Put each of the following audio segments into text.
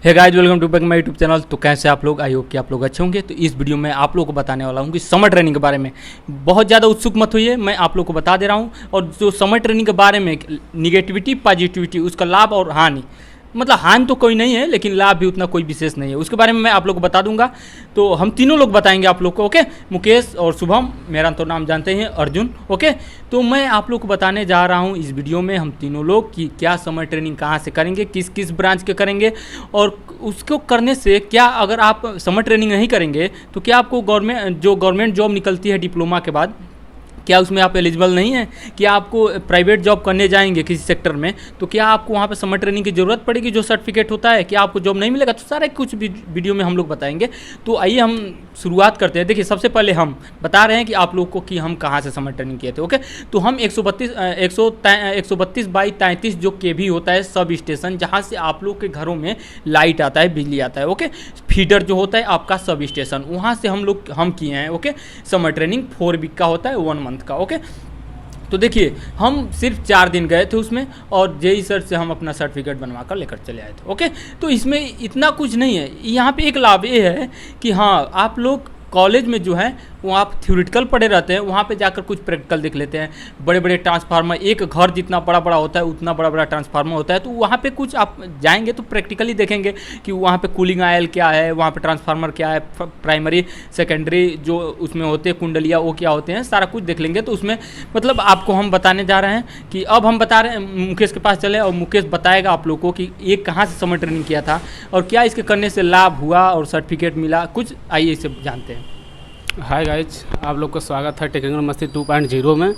Hey guys, welcome to back my YouTube channel. तो कैसे आप लोग? आई होप कि आप लोग अच्छे होंगे। तो इस वीडियो में आप लोगों को बताने वाला हूँ कि समर ट्रेनिंग के बारे में। बहुत ज़्यादा उत्सुक मत होइए, मैं आप लोगों को बता दे रहा हूँ। और जो समर ट्रेनिंग के बारे में निगेटिविटी पॉजिटिविटी, उसका लाभ और हानि, मतलब हानि तो कोई नहीं है लेकिन लाभ भी उतना कोई विशेष नहीं है, उसके बारे में मैं आप लोग को बता दूंगा। तो हम तीनों लोग बताएंगे आप लोग को। ओके, मुकेश और शुभम, मेरा तो नाम जानते हैं, अर्जुन। ओके, तो मैं आप लोग को बताने जा रहा हूं इस वीडियो में हम तीनों लोग कि क्या समर ट्रेनिंग कहां से करेंगे, किस किस ब्रांच के करेंगे, और उसको करने से क्या, अगर आप समर ट्रेनिंग नहीं करेंगे तो क्या आपको गवर्नमेंट जॉब निकलती है डिप्लोमा के बाद, क्या उसमें आप एलिजिबल नहीं हैं? क्या आपको प्राइवेट जॉब करने जाएंगे किसी सेक्टर में तो क्या आपको वहाँ पे समर ट्रेनिंग की ज़रूरत पड़ेगी? जो सर्टिफिकेट होता है, क्या आपको जॉब नहीं मिलेगा? तो सारे कुछ वीडियो में हम लोग बताएंगे। तो आइए हम शुरुआत करते हैं। देखिए, सबसे पहले हम बता रहे हैं कि आप लोग को कि हम कहाँ से समर ट्रेनिंग किए थे। ओके, तो हम 132/33 जो केवी होता है सब स्टेशन, जहाँ से आप लोग के घरों में लाइट आता है, बिजली आता है। ओके, फीडर जो होता है आपका सब स्टेशन, वहाँ से हम किए हैं। ओके, समर ट्रेनिंग 4 वीक का होता है, 1 मंथ का। ओके, तो देखिए, हम सिर्फ 4 दिन गए थे उसमें, और जेई सर से हम अपना सर्टिफिकेट बनवा कर लेकर चले आए थे। ओके, तो इसमें इतना कुछ नहीं है। यहाँ पे एक लाभ ये है कि हाँ, आप लोग कॉलेज में जो है वो आप थ्योरेटिकल पढ़े रहते हैं, वहाँ पे जाकर कुछ प्रैक्टिकल देख लेते हैं। बड़े बड़े ट्रांसफार्मर, एक घर जितना बड़ा बड़ा होता है उतना बड़ा बड़ा ट्रांसफार्मर होता है, तो वहाँ पे कुछ आप जाएंगे तो प्रैक्टिकली देखेंगे कि वहाँ पे कूलिंग आयल क्या है, वहाँ पे ट्रांसफार्मर क्या है, प्राइमरी सेकेंडरी जो उसमें होते हैं कुंडलिया वो क्या होते हैं, सारा कुछ देख लेंगे। तो उसमें मतलब आपको हम बताने जा रहे हैं कि अब हम बता रहे हैं, मुकेश के पास चले और मुकेश बताएगा आप लोग को कि ये कहाँ से समर ट्रेनिंग किया था और क्या इसके करने से लाभ हुआ और सर्टिफिकेट मिला कुछ। आइए इसे जानते हैं। हाय गाइज, आप लोग का स्वागत है टेक्निकल मस्ती 2.0 में।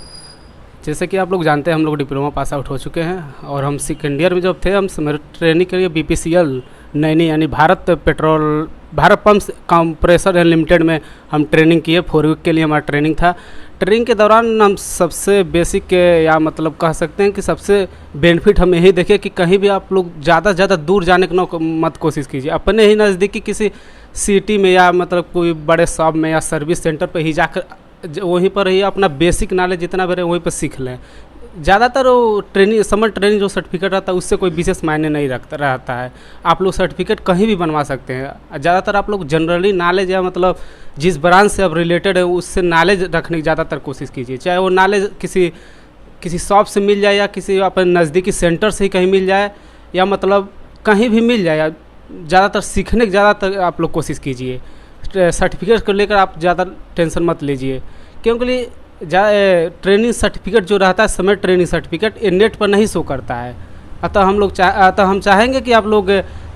जैसे कि आप लोग जानते हैं, हम लोग डिप्लोमा पास आउट हो चुके हैं और हम सेकेंड ईयर में जब थे, हम ट्रेनिंग के लिए BPCL नैनी यानी Bharat pumps compressor and limited में हम ट्रेनिंग किए। 4 वीक के लिए हमारा ट्रेनिंग था। ट्रेनिंग के दौरान हम सबसे बेसिक के या मतलब कह सकते हैं कि सबसे बेनिफिट हम यही देखे कि कहीं भी आप लोग ज़्यादा से ज़्यादा दूर जाने की मत कोशिश कीजिए। अपने ही नज़दीकी किसी सिटी में या मतलब कोई बड़े शॉप में या सर्विस सेंटर पर ही जाकर वहीं पर ही अपना बेसिक नॉलेज जितना भी रहे वहीं पर सीख लें। ज़्यादातर वो समर ट्रेनिंग जो सर्टिफिकेट रहता है उससे कोई विशेष मायने नहीं रहता है। आप लोग सर्टिफिकेट कहीं भी बनवा सकते हैं। ज़्यादातर आप लोग जनरली नॉलेज या मतलब जिस ब्रांच से आप रिलेटेड है उससे नॉलेज रखने की ज़्यादातर कोशिश कीजिए। चाहे वो नॉलेज किसी शॉप से मिल जाए या किसी अपने नज़दीकी सेंटर से ही कहीं मिल जाए या मतलब कहीं भी मिल जाए, ज़्यादातर सीखने की ज़्यादातर आप लोग कोशिश कीजिए। सर्टिफिकेट को लेकर आप ज़्यादा टेंशन मत लीजिए, क्योंकि ट्रेनिंग सर्टिफिकेट जो रहता है, समर ट्रेनिंग सर्टिफिकेट, ये नेट पर नहीं शो करता है। अतः हम चाहेंगे कि आप लोग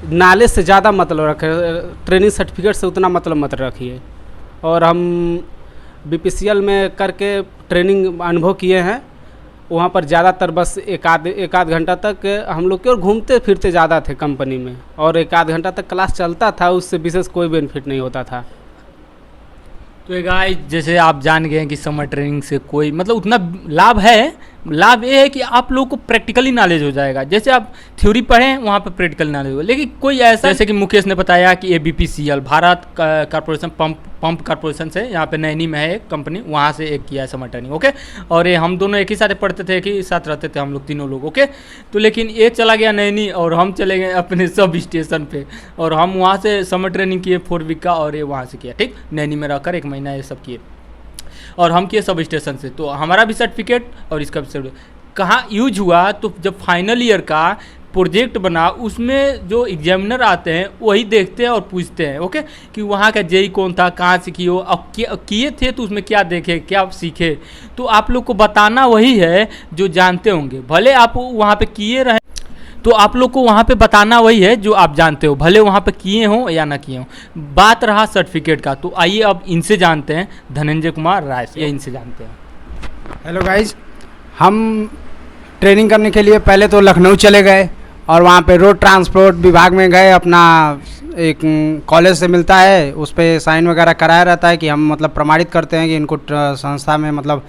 नॉलेज से ज़्यादा मतलब रखें, ट्रेनिंग सर्टिफिकेट से उतना मतलब मत रखिए। और हम BPCL में करके ट्रेनिंग अनुभव किए हैं। वहाँ पर ज़्यादातर बस एक आध घंटा तक हम लोग केवल घूमते फिरते ज़्यादा थे कंपनी में, और एक आध घंटा तक क्लास चलता था, उससे विशेष कोई बेनिफिट नहीं होता था। तो गाइस, जैसे आप जान गए हैं कि समर ट्रेनिंग से कोई मतलब उतना लाभ है। लाभ ये है कि आप लोगों को प्रैक्टिकली नॉलेज हो जाएगा। जैसे आप थ्योरी पढ़ें वहाँ पे प्रैक्टिकल नॉलेज होगा, लेकिन कोई ऐसा, जैसे कि मुकेश ने बताया कि BPCL Bharat corporation pump corporation से, यहाँ पे नैनी में है एक कंपनी, वहाँ से एक किया है समर ट्रेनिंग। ओके, और ये हम दोनों एक ही साथ पढ़ते थे, एक ही साथ रहते थे हम लोग तीनों लोग। ओके, तो लेकिन ये चला गया नैनी और हम चले गए अपने सब स्टेशन पे, और हम वहाँ से समर ट्रेनिंग किए 4 वीक का, और ये वहाँ से किया। ठीक, नैनी में रहकर 1 महीना ये सब किए, और हम किए सब स्टेशन से। तो हमारा भी सर्टिफिकेट और इसका भी सर्टिफिकेट कहाँ यूज हुआ, तो जब फाइनल ईयर का प्रोजेक्ट बना, उसमें जो एग्जामिनर आते हैं वही देखते हैं और पूछते हैं। ओके, कि वहाँ का जेई कौन था, कहाँ से किए हो, अब किए थे तो उसमें क्या देखे, क्या सीखे। तो आप लोग को बताना वही है जो जानते होंगे, भले आप वहाँ पे किए रहे, तो आप लोग को वहाँ पे बताना वही है जो आप जानते हो, भले वहाँ पे किए हों या ना किए हों। बात रहा सर्टिफिकेट का, तो आइए अब इनसे जानते हैं, धनंजय कुमार राय से, इनसे जानते हैं। हेलो गाइज, हम ट्रेनिंग करने के लिए पहले तो लखनऊ चले गए और वहाँ पे रोड ट्रांसपोर्ट विभाग में गए। अपना एक कॉलेज से मिलता है, उस पर साइन वगैरह कराया रहता है कि हम मतलब प्रमाणित करते हैं कि इनको संस्था में मतलब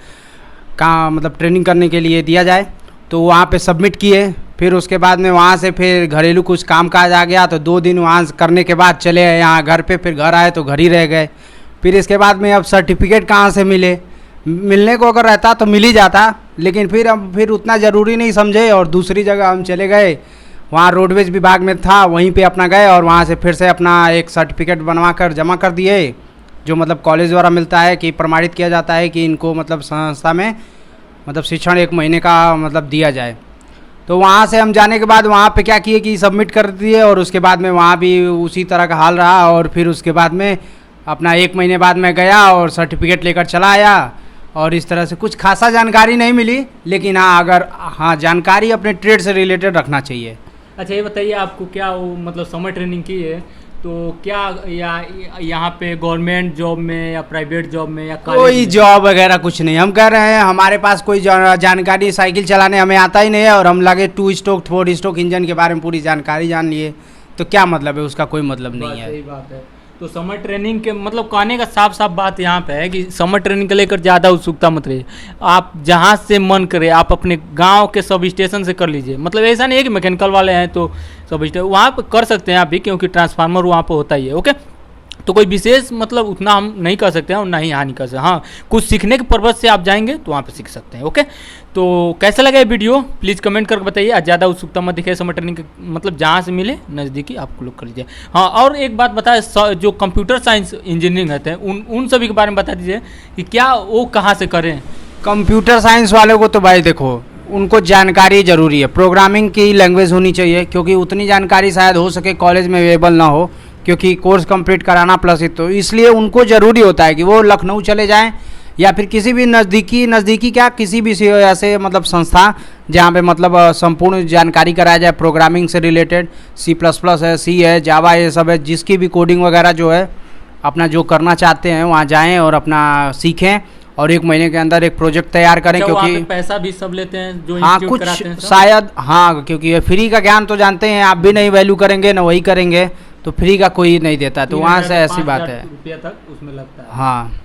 ट्रेनिंग करने के लिए दिया जाए। तो वहाँ पे सबमिट किए। फिर उसके बाद में वहाँ से फिर घरेलू कुछ काम काज आ गया, तो 2 दिन वहाँ करने के बाद चले यहाँ घर पे। फिर घर आए तो घर ही रह गए। फिर इसके बाद में अब सर्टिफिकेट कहाँ से मिलने को अगर रहता तो मिल ही जाता, लेकिन फिर उतना ज़रूरी नहीं समझे और दूसरी जगह हम चले गए वहाँ रोडवेज विभाग में था, वहीं पे अपना गए और वहाँ से फिर से अपना एक सर्टिफिकेट बनवा कर जमा कर दिए, जो मतलब कॉलेज द्वारा मिलता है कि प्रमाणित किया जाता है कि इनको मतलब संस्था में मतलब शिक्षण 1 महीने का मतलब दिया जाए। तो वहाँ से हम जाने के बाद वहाँ पे क्या किए कि सबमिट कर दिए, और उसके बाद में वहाँ भी उसी तरह का हाल रहा। और फिर उसके बाद में अपना 1 महीने बाद मैं गया और सर्टिफिकेट लेकर चला आया, और इस तरह से कुछ खासा जानकारी नहीं मिली, लेकिन हाँ जानकारी अपने ट्रेड से रिलेटेड रखना चाहिए। अच्छा ये बताइए, आपको क्या वो मतलब समर ट्रेनिंग की है तो क्या यहाँ पे गवर्नमेंट जॉब में या प्राइवेट जॉब में या कोई जॉब वगैरह कुछ नहीं। हम कह रहे हैं हमारे पास कोई जानकारी, साइकिल चलाने हमें आता ही नहीं है, और हम लगे 2 स्ट्रोक 4 स्ट्रोक इंजन के बारे में पूरी जानकारी जान लिए, तो क्या मतलब है, उसका कोई मतलब नहीं है। सही बात है। तो समर ट्रेनिंग के मतलब कहने का साफ साफ बात यहाँ पे है कि समर ट्रेनिंग को लेकर ज़्यादा उत्सुकता मत रहिए। आप जहाँ से मन करे आप अपने गांव के सब स्टेशन से कर लीजिए। मतलब ऐसा नहीं है कि मैकेनिकल वाले हैं तो सब स्टेशन वहाँ पर कर सकते हैं आप भी, क्योंकि ट्रांसफार्मर वहाँ पर होता ही है। ओके, तो कोई विशेष मतलब उतना हम नहीं कर सकते हैं और ना ही हानि कर सकते हैं। हाँ, कुछ सीखने के पर्पज़ से आप जाएंगे तो वहाँ पे सीख सकते हैं। ओके, तो कैसा लगा ये वीडियो प्लीज़ कमेंट करके बताइए। ज़्यादा उत्सुकता मत दिखाइए, समर ट्रेनिंग मतलब जहाँ से मिले नज़दीकी आप लोग कर लीजिए। हाँ, और एक बात बताए, जो कंप्यूटर साइंस इंजीनियरिंग रहते हैं उन सभी के बारे में बता दीजिए कि क्या वो कहाँ से करें। कंप्यूटर साइंस वालों को तो भाई देखो, उनको जानकारी ज़रूरी है, प्रोग्रामिंग की लैंग्वेज होनी चाहिए, क्योंकि उतनी जानकारी शायद हो सके कॉलेज में अवेलेबल ना हो, क्योंकि कोर्स कंप्लीट कराना प्लस ही, तो इसलिए उनको ज़रूरी होता है कि वो लखनऊ चले जाएं या फिर किसी भी नज़दीकी क्या किसी भी ऐसे मतलब संस्था जहाँ पे मतलब संपूर्ण जानकारी कराया जाए प्रोग्रामिंग से रिलेटेड। C++ है, C है, जावा, ये सब है, जिसकी भी कोडिंग वगैरह जो है अपना जो करना चाहते हैं वहाँ जाएँ और अपना सीखें, और 1 महीने के अंदर एक प्रोजेक्ट तैयार करें। क्योंकि पैसा भी सब लेते हैं जो हाँ कुछ शायद, हाँ क्योंकि फ्री का ज्ञान तो जानते हैं आप भी नहीं वैल्यू करेंगे ना वही करेंगे, तो फ्री का कोई नहीं देता, तो वहाँ से ऐसी बात है। रुपया तक उसमें लगता है। हाँ,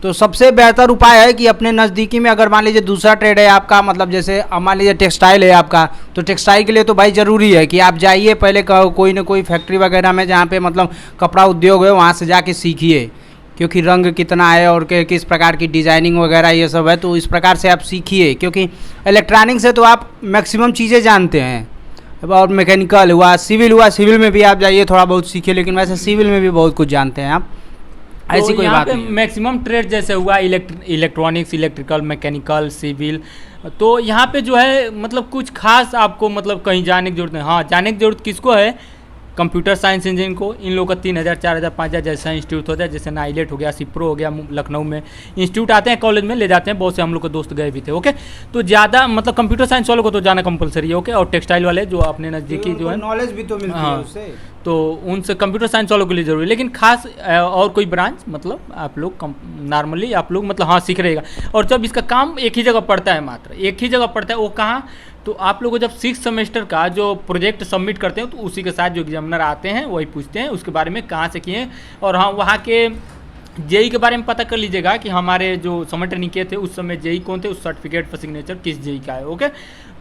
तो सबसे बेहतर उपाय है कि अपने नज़दीकी में अगर मान लीजिए दूसरा ट्रेड है आपका, मतलब जैसे मान लीजिए टेक्सटाइल है आपका, तो टेक्सटाइल के लिए तो भाई ज़रूरी है कि आप जाइए पहले कोई ना कोई फैक्ट्री वगैरह में जहाँ पे मतलब कपड़ा उद्योग है, वहाँ से जाके सीखिए, क्योंकि रंग कितना है और किस प्रकार की डिज़ाइनिंग वगैरह ये सब है, तो इस प्रकार से आप सीखिए। क्योंकि इलेक्ट्रॉनिक से तो आप मैक्सिमम चीज़ें जानते हैं, और मैकेनिकल हुआ, सिविल में भी आप जाइए थोड़ा बहुत सीखिए, लेकिन वैसे सिविल में भी बहुत कुछ जानते हैं आप, ऐसी कोई बात नहीं। मैक्सिमम ट्रेड जैसे हुआ इलेक्ट्रॉनिक्स, इलेक्ट्रिकल, मैकेनिकल, सिविल, तो यहाँ पे जो है मतलब कुछ खास आपको मतलब कहीं जाने की जरूरत नहीं। हाँ, जाने की जरूरत किसको है, कंप्यूटर साइंस इंजीनियरिंग को। इन लोगों का 3000, 4000, 5000 जैसा इंस्टीट्यूट होता है, जैसे नाइलेट हो गया, सिप्रो हो गया, लखनऊ में इंस्टीट्यूट आते हैं, कॉलेज में ले जाते हैं, बहुत से हम लोग के दोस्त गए भी थे। ओके, तो ज़्यादा मतलब कंप्यूटर साइंस वालों को तो जाना कंपलसरी है। ओके, और टेक्सटाइल वाले जो अपने नज़दीकी जो है नॉलेज भी तो मिलती है उससे, तो उनसे कंप्यूटर साइंस वालों के लिए जरूरी है। लेकिन खास और कोई ब्रांच मतलब आप लोग नॉर्मली आप लोग मतलब हाँ सीख रहेगा। और जब इसका काम एक ही जगह पड़ता है, मात्र एक ही जगह पड़ता है, वो कहाँ, तो आप लोगों को जब 6 सेमेस्टर का जो प्रोजेक्ट सबमिट करते हैं तो उसी के साथ जो एग्जामिनर आते हैं वही पूछते हैं उसके बारे में कहाँ से किए। और हाँ, वहाँ के जेई के बारे में पता कर लीजिएगा कि हमारे जो समर ट्रेनिंग किए थे उस समय जेई कौन थे, उस सर्टिफिकेट पर सिग्नेचर किस जेई का है। ओके,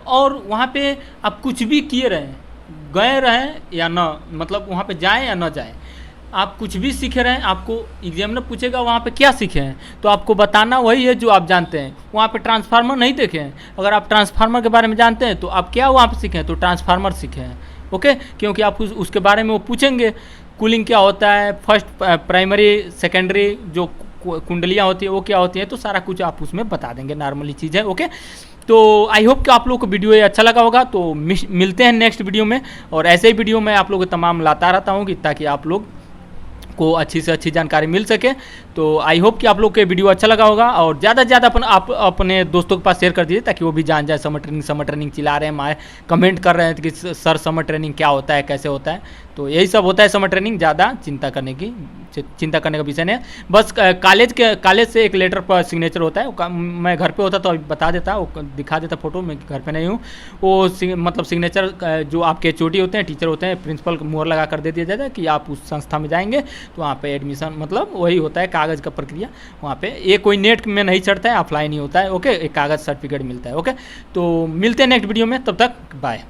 और वहाँ पे आप कुछ भी किए रहें, गए रहें या ना, मतलब वहाँ पे जाएं या ना जाएं, आप कुछ भी सीखे रहें, आपको एग्जामिनर पूछेगा वहाँ पे क्या सीखे हैं, तो आपको बताना वही है जो आप जानते हैं। वहाँ पे ट्रांसफार्मर नहीं देखे हैं, अगर आप ट्रांसफार्मर के बारे में जानते हैं तो आप क्या वहाँ पे सीखे हैं, तो ट्रांसफार्मर सीखे हैं। ओके, क्योंकि आप उसके बारे में वो पूछेंगे, कूलिंग क्या होता है, फर्स्ट प्राइमरी सेकेंडरी जो कुंडलियाँ होती है वो क्या होती है, तो सारा कुछ आप उसमें बता देंगे, नॉर्मली चीज़ है। ओके, तो आई होप कि आप लोग को वीडियो ये अच्छा लगा होगा। तो मिलते हैं नेक्स्ट वीडियो में, और ऐसे ही वीडियो मैं आप लोगों को तमाम लाता रहता हूँ कि ताकि आप लोग को अच्छी से अच्छी जानकारी मिल सके। तो आई होप कि आप लोग के वीडियो अच्छा लगा होगा, और ज़्यादा से ज़्यादा आप अपने दोस्तों के पास शेयर कर दीजिए ताकि वो भी जान जाए समर ट्रेनिंग चिल्ला रहे हैं, माए कमेंट कर रहे हैं कि सर समर ट्रेनिंग क्या होता है, कैसे होता है। तो यही सब होता है समर ट्रेनिंग, ज़्यादा चिंता करने का विषय नहीं है। बस कॉलेज से एक लेटर पर सिग्नेचर होता है, मैं घर पे होता तो अभी बता देता, वो दिखा देता फोटो, मैं घर पे नहीं हूँ। वो मतलब सिग्नेचर जो आपके HOD होते हैं, टीचर होते हैं, प्रिंसिपल मुहर लगा कर दे दिया जाता है कि आप उस संस्था में जाएंगे, तो वहाँ पे एडमिशन मतलब वही होता है कागज़ का प्रक्रिया। वहाँ पे ये कोई नेट में नहीं चढ़ता है, ऑफलाइन ही होता है। ओके, एक कागज़ सर्टिफिकेट मिलता है। ओके, तो मिलते हैं नेक्स्ट वीडियो में, तब तक बाय।